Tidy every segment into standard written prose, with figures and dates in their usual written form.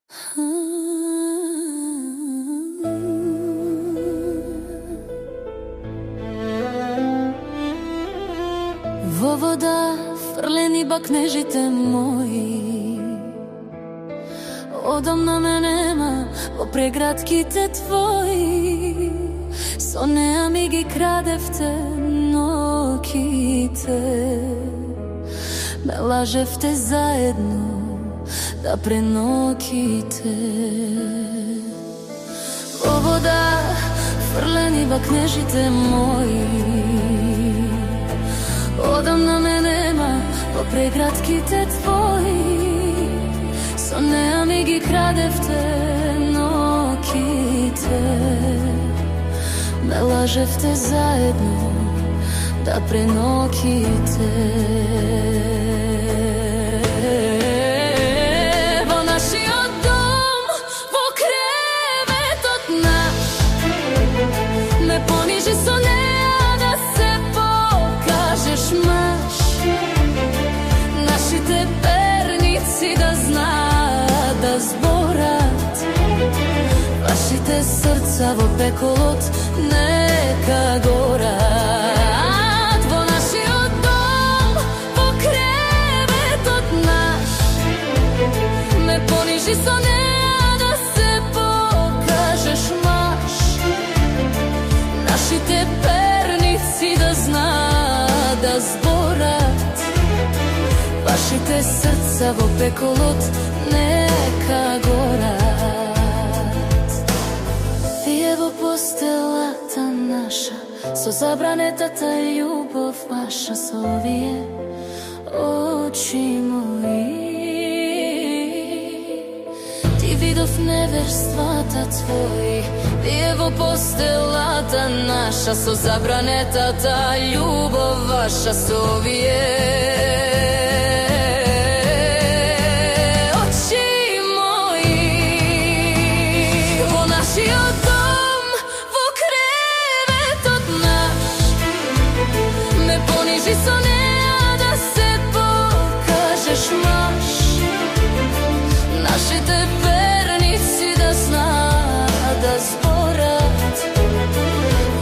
Во вода фрлени бакнежите мои, одамна ме нема во прегратките твои. Со неа ми ги крадевте ноќите, ме лажевте заедно да преноќите. Во вода фрлени бакнежите мои, одамна ме нема во прегратките твои. Со неа ми ги крадевте ноќите, ме лажевте заедно да преноќите. Во нашиот дом, во креветот наш, ме понижи со неа да се покажеш маж. Нашите перници да знаат да зборат, вашите срца во пеколот нека горат. Во нашиот дом, во креветот наш, ме понижи со неа да се покажеш маж. Нашите перници да знаат да зборат, вашите срца во пеколот нека горат. Вие во постелата наша, со забранетата љубов ваша, со овие очи мои, ти видов неверствата твои. Вие во постелата наша, со забранетата љубов ваша, со овие со неа да се покажеш маж. Нашите перници да знаат да зборат,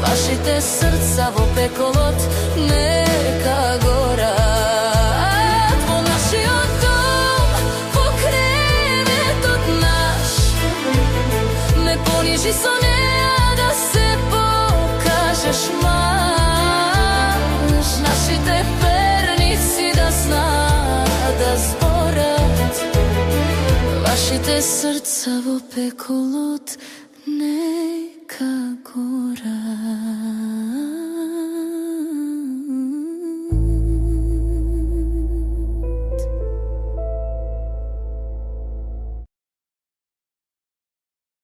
вашите срца во пеколот нека горат. Во нашиот дом, во креветот наш, ме понижи со неа да се покажеш маж. Нашите перници да знаат да зборат, вашите срца во пеколот не